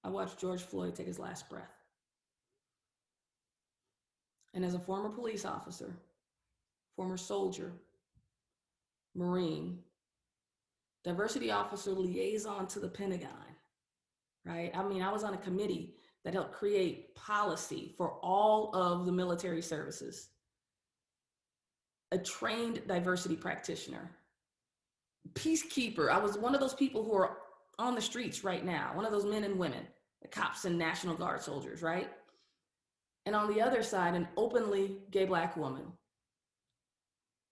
I watched George Floyd take his last breath. And as a former police officer, former soldier, Marine, diversity officer, liaison to the Pentagon, right? I mean, I was on a committee that helped create policy for all of the military services. A trained diversity practitioner, peacekeeper. I was one of those people who are on the streets right now, one of those men and women, the cops and National Guard soldiers, right? And on the other side, an openly gay Black woman.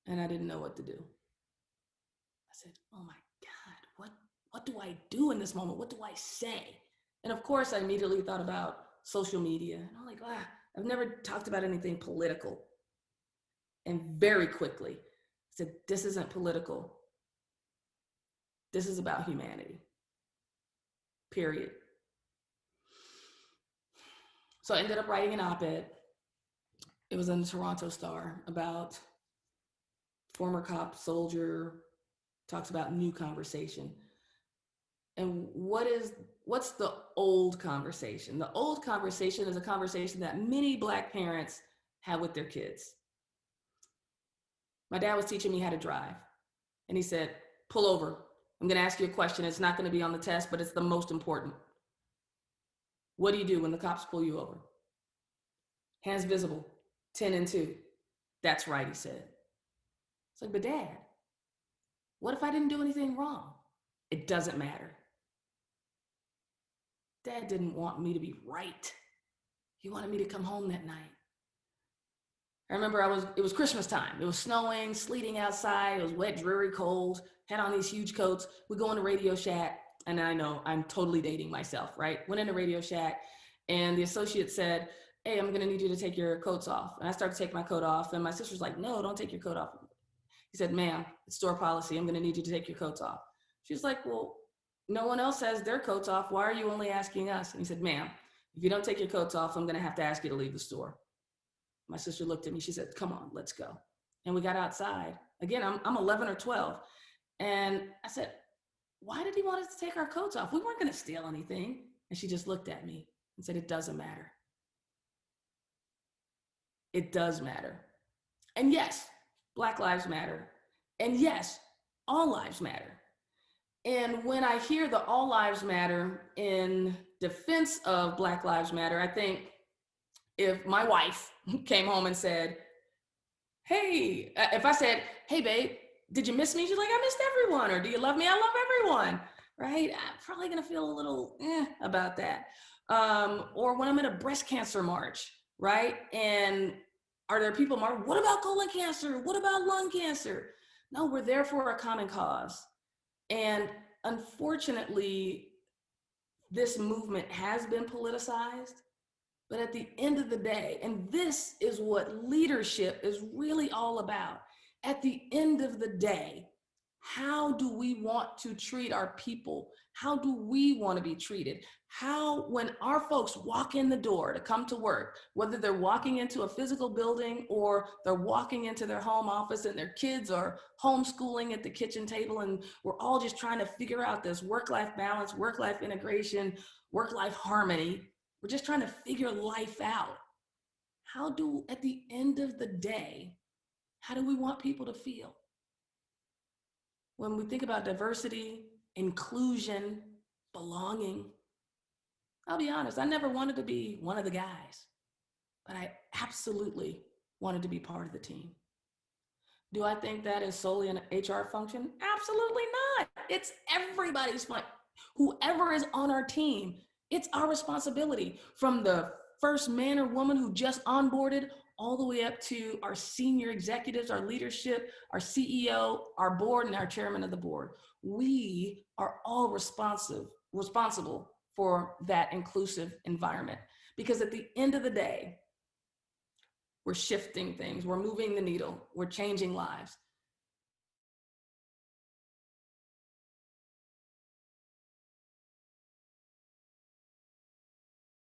And I didn't know what to do. I said, oh my God, what do I do in this moment? What do I say? And of course, I immediately thought about social media. And I'm like, I've never talked about anything political. And very quickly, I said, this isn't political. This is about humanity, period. So I ended up writing an op-ed. It was in the Toronto Star about former cop, soldier, talks about new conversation. And what's the old conversation? The old conversation is a conversation that many Black parents have with their kids. My dad was teaching me how to drive. And he said, pull over. I'm gonna ask you a question. It's not gonna be on the test, but it's the most important. What do you do when the cops pull you over? Hands visible, 10 and 2. That's right, he said. It's like, but Dad, what if I didn't do anything wrong? It doesn't matter. Dad didn't want me to be right. He wanted me to come home that night. I remember it was Christmas time. It was snowing, sleeting outside. It was wet, dreary, cold. Had on these huge coats. We go into Radio Shack, and I know I'm totally dating myself, right? Went into Radio Shack, and the associate said, hey, I'm gonna need you to take your coats off. And I started to take my coat off, and my sister's like, no, don't take your coat off. He said, ma'am, it's store policy. I'm gonna need you to take your coats off. She was like, well, no one else has their coats off. Why are you only asking us? And he said, ma'am, if you don't take your coats off, I'm gonna have to ask you to leave the store. My sister looked at me, she said, come on, let's go. And we got outside. Again, I'm 11 or 12. And I said, why did he want us to take our coats off? We weren't gonna steal anything. And she just looked at me and said, it doesn't matter. It does matter. And yes, Black lives matter. And yes, all lives matter. And when I hear the all lives matter in defense of Black Lives Matter, I think if my wife came home and said, hey, if I said, hey babe, did you miss me? She's like, I missed everyone. Or do you love me? I love everyone, right? I'm probably gonna feel a little about that. Or when I'm at a breast cancer march, right? And are there people marching? What about colon cancer? What about lung cancer? No, we're there for a common cause. And unfortunately, this movement has been politicized, but at the end of the day, and this is what leadership is really all about, at the end of the day, how do we want to treat our people? How do we want to be treated? How, when our folks walk in the door to come to work, whether they're walking into a physical building or they're walking into their home office and their kids are homeschooling at the kitchen table and we're all just trying to figure out this work-life balance, work-life integration, work-life harmony. We're just trying to figure life out. How do, at the end of the day, how do we want people to feel? When we think about diversity, inclusion, belonging, I'll be honest, I never wanted to be one of the guys, but I absolutely wanted to be part of the team. Do I think that is solely an HR function? Absolutely not. It's everybody's fun. Whoever is on our team, it's our responsibility, from the first man or woman who just onboarded all the way up to our senior executives, our leadership, our CEO, our board, and our chairman of the board. We are all responsible for that inclusive environment. Because at the end of the day, we're shifting things, we're moving the needle, we're changing lives.